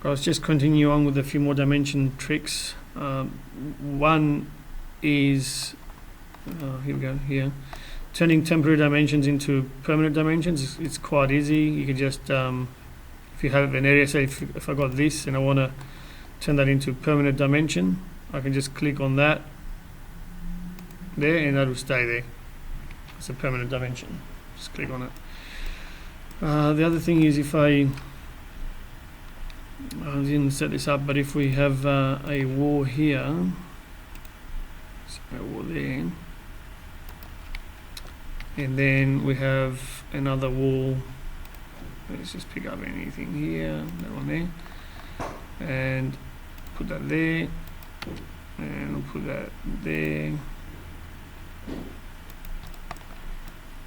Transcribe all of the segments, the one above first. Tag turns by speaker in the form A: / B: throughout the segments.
A: let's just continue on with a few more dimension tricks. One is, here we go, here. Turning temporary dimensions into permanent dimensions. It's quite easy. You can just, if you have an area, say if I got this and I want to turn that into permanent dimension, I can just click on that there and that will stay there. It's a permanent dimension. Just click on it. The other thing is, if I didn't set this up, but if we have a wall here, so a wall there, and then we have another wall. Let's just pick up anything here, that one there, and put that there, and we'll put that there,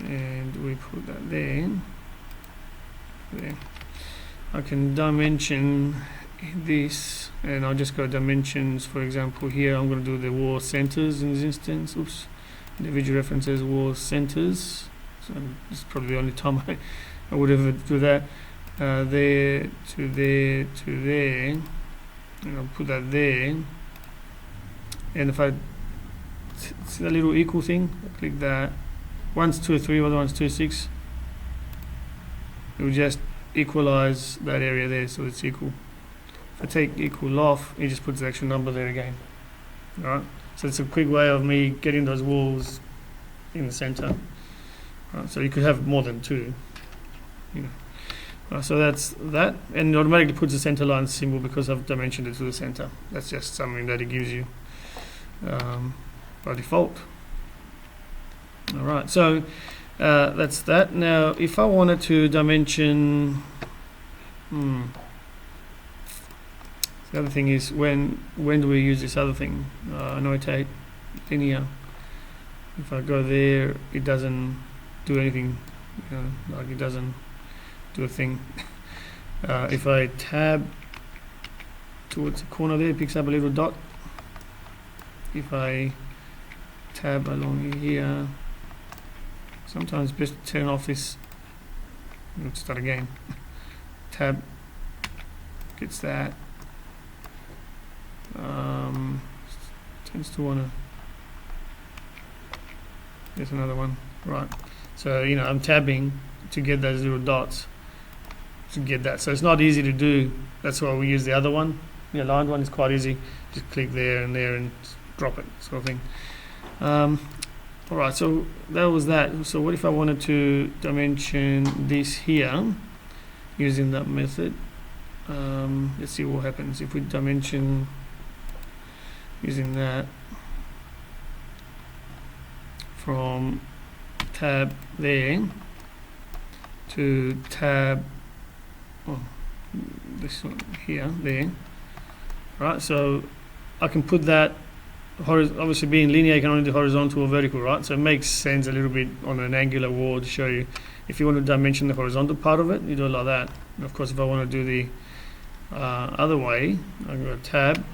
A: and we put that there. I can dimension this, and I'll just go dimensions. For example, here I'm going to do the wall centers in this instance. Oops, individual references wall centers. So this is probably the only time I would ever do that. There to there to there, and I'll put that there. And if I see that little equal thing, I click that. One's 203, other one's 26. It will just equalize that area there, so it's equal. If I take equal off, it just puts the actual number there again. Alright, so it's a quick way of me getting those walls in the center. So you could have more than two. You know. So that's that, and it automatically puts the center line symbol because I've dimensioned it to the center. That's just something that it gives you by default. Alright, so that's that. Now, if I wanted to dimension, the other thing is when do we use this other thing? Annotate linear. If I go there, it doesn't do anything. Like it doesn't do a thing. If I tab towards the corner there, it picks up a little dot. If I tab along here, sometimes best to turn off this. Let's start again. Tab gets that. Tends to want to. There's another one. Right. So I'm tabbing to get those little dots. To get that. So it's not easy to do. That's why we use the other one. The aligned one is quite easy. Just click there and drop it, sort of thing. Alright, so that was that. So what if I wanted to dimension this here using that method? Let's see what happens if we dimension using that from tab there to tab this one here, there. Right, so I can put that obviously being linear, you can only do horizontal or vertical, right? So it makes sense a little bit on an angular wall to show you. If you want to dimension the horizontal part of it, you do it like that. And of course, if I want to do the other way, I go tab.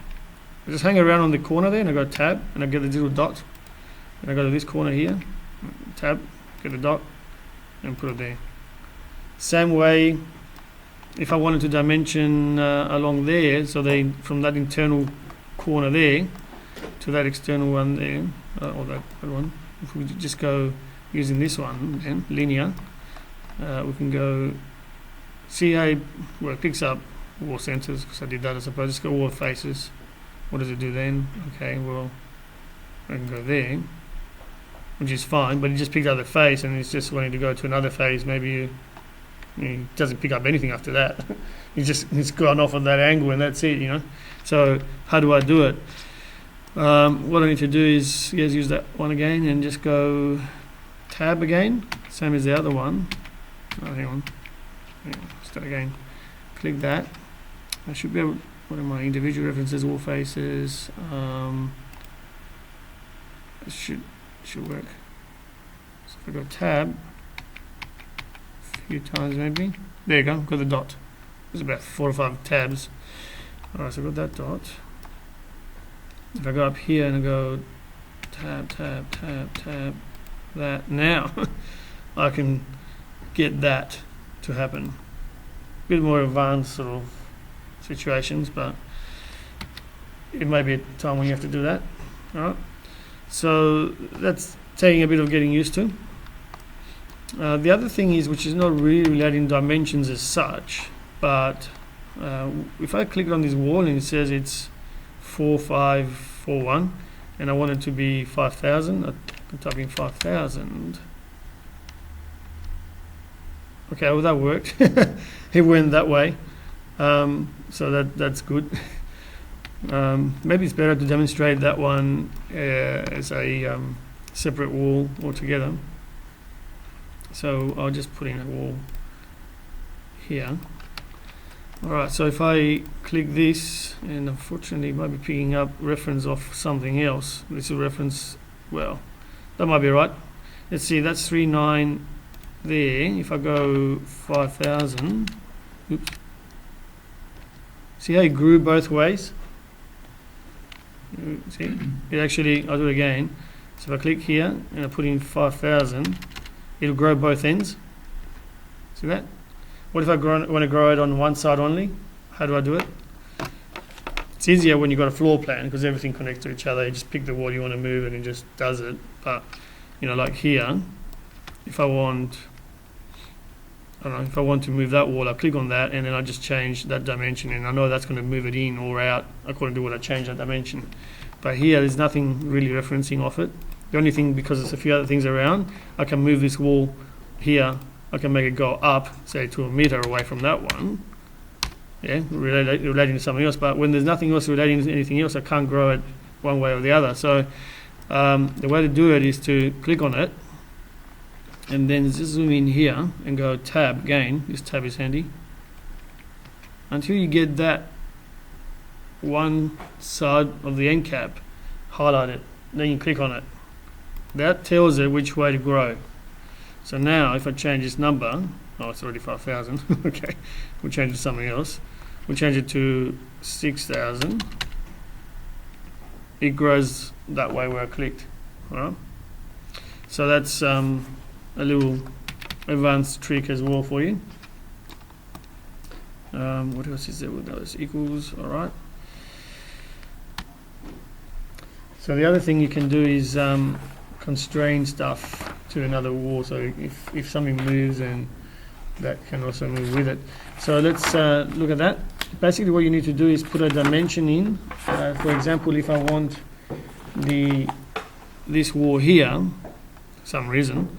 A: I just hang around on the corner there, and I go tab, and I get the little dot. And I go to this corner here, tab, get the dot, and put it there. Same way, if I wanted to dimension along there, so from that internal corner there to that external one there, or that one, if we just go using this one then, linear, we can go, see how it picks up wall centers, because I did that I suppose. Just go wall faces. What does it do then? Okay, well, I can go there, which is fine, but it just picked up the face, and it's just wanting to go to another phase. Maybe it doesn't pick up anything after that. It's gone off on that angle, and that's it, So how do I do it? What I need to do is use that one again and just go tab again, same as the other one. Hang on. Start again. Click that. I should be able. What are my individual references? All faces. It should work. So if I go tab a few times maybe. There you go. Got the dot. There's about 4 or 5 tabs. Alright, so I got that dot. If I go up here and I go tab, tab, tab, tab, that, now I can get that to happen. A bit more advanced sort of situations, but it may be a time when you have to do that. All right. So that's taking a bit of getting used to. The other thing is, which is not really relating dimensions as such, but if I click on this wall and it says it's 4541 and I want it to be 5000, I can type in 5000. Okay, well that worked. It went that way, so that's good. Maybe it's better to demonstrate that one as a separate wall altogether. So I'll just put in a wall here. Alright, so if I click this, and unfortunately it might be picking up reference of something else. This is a reference, well, that might be right. Let's see, that's 39 there. If I go 5000, oops. See how it grew both ways? See, it actually, I'll do it again. So if I click here and I put in 5000, it'll grow both ends. See that? What if I want to grow it on one side only? How do I do it? It's easier when you've got a floor plan because everything connects to each other. You just pick the wall you want to move and it just does it. But, you know, like here, if I want, I don't know, if I want to move that wall, I click on that and then I just change that dimension and I know that's going to move it in or out according to what I change that dimension. But here, there's nothing really referencing off it. The only thing, because there's a few other things around, I can move this wall here. I can make it go up, say to a meter away from that one. Yeah, relating to something else. But when there's nothing else relating to anything else, I can't grow it one way or the other. So the way to do it is to click on it and then just zoom in here and go tab again. This tab is handy. Until you get that one side of the end cap, highlight it. Then you click on it. That tells it which way to grow. So now if I change this number, oh, it's already 5000. Okay, we'll change it to something else. We'll change it to 6000. It grows that way where I clicked. All right. So that's a little advanced trick as well for you. What else is there with those equals? All right. So the other thing you can do is constrain stuff to another wall. So if something moves, and that can also move with it. So let's look at that. Basically, what you need to do is put a dimension in. For example, if I want this wall here, for some reason,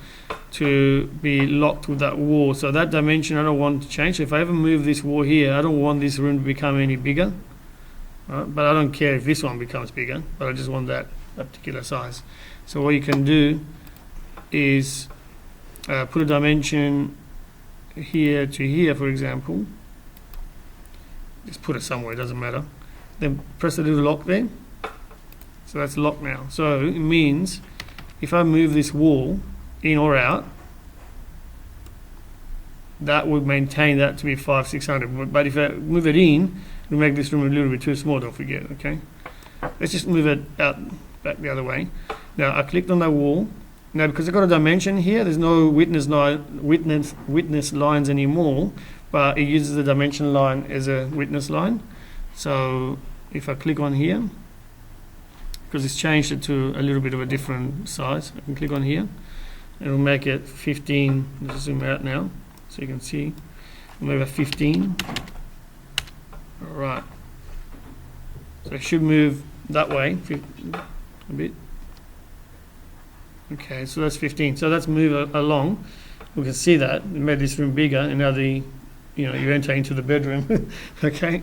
A: to be locked with that wall. So that dimension I don't want to change. So if I ever move this wall here, I don't want this room to become any bigger. Right? But I don't care if this one becomes bigger, but I just want that particular size. So what you can do is put a dimension here to here, for example. Just put it somewhere, it doesn't matter. Then press the little lock there. So that's locked now. So it means if I move this wall in or out, that would maintain that to be 500-600. But if I move it in, it'll make this room a little bit too small, don't forget, okay? Let's just move it out back the other way. Now I clicked on that wall. Now because I've got a dimension here, there's no witness lines anymore, but it uses the dimension line as a witness line. So if I click on here, because it's changed it to a little bit of a different size, I can click on here. It'll make it 15. Let's zoom out now so you can see. Maybe 15. All right. So it should move that way a bit. Okay, so that's 15. So let's move along. We can see that it made this room bigger, and now you enter into the bedroom. Okay,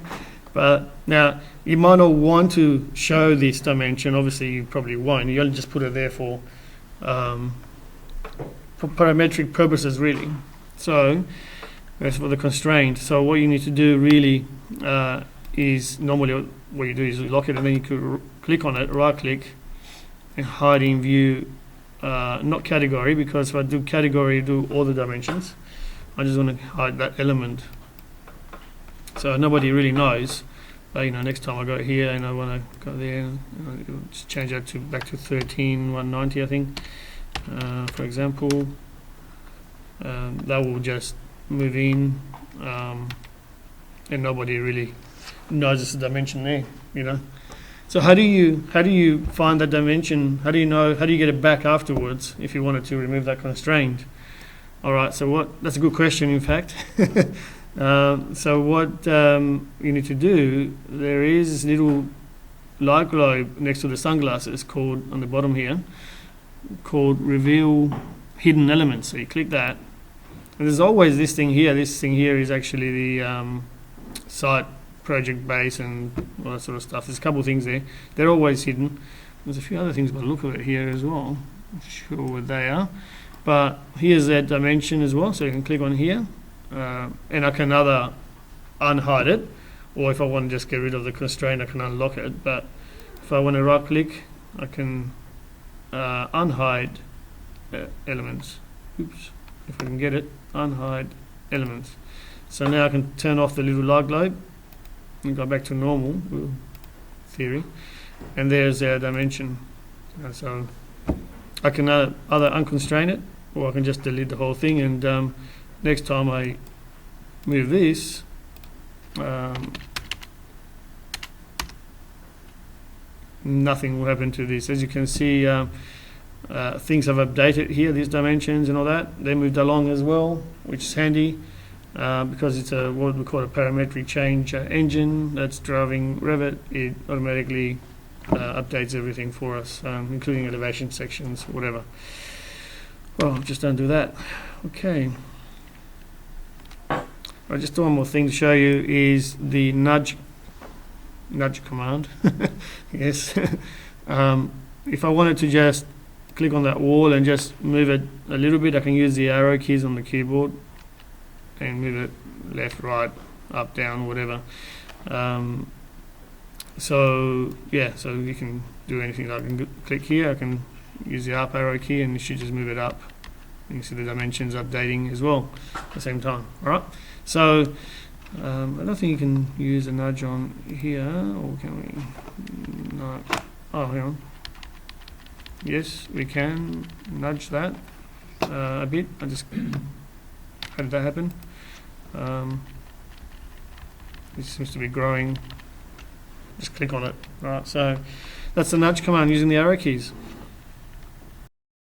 A: but now you might not want to show this dimension. Obviously, you probably won't. You only just put it there for parametric purposes, really. So that's for the constraint. So what you need to do really is normally what you do is you lock it, and then you could click on it, right click, and hide in view. Not category, because if I do category, do all the dimensions. I just want to hide that element, so nobody really knows. But next time I go here and I want to go there, just change that to back to 13190, I think, for example. That will just move in, and nobody really knows it's a dimension there, you know. So how do you find that dimension? How do you get it back afterwards if you wanted to remove that constraint? All right, so that's a good question, in fact. So what you need to do, there is this little light globe next to the sunglasses called, on the bottom here, called Reveal Hidden Elements. So you click that. And there's always this thing here. This thing here is actually the site project base and all that sort of stuff. There's a couple of things there. They're always hidden. There's a few other things by the look of it here as well. I'm not sure what they are. But here's that dimension as well. So you can click on here. And I can either unhide it, or if I want to just get rid of the constraint, I can unlock it. But if I want to right click, I can unhide elements. Oops, if I can get it, unhide elements. So now I can turn off the little light globe and go back to normal theory, and there's our dimension. And so I can either unconstrain it, or I can just delete the whole thing, and next time I move this, nothing will happen to this. As you can see, things have updated here, these dimensions and all that. They moved along as well, which is handy. Because it's what we call a parametric change engine that's driving Revit, it automatically updates everything for us, including elevation sections, whatever. Well, just undo that. Okay. Right, just one more thing to show you is the nudge command. Yes. If I wanted to just click on that wall and just move it a little bit, I can use the arrow keys on the keyboard and move it left, right, up, down, whatever. So you can do anything. I can click here, I can use the up arrow key, and you should just move it up. You can see the dimensions updating as well at the same time. All right. So I don't think you can use a nudge on here, or can we? No. Oh, hang on. Yes, we can nudge that a bit. I just how did that happen? It seems to be growing. Just click on it. Right. So that's the nudge command using the arrow keys.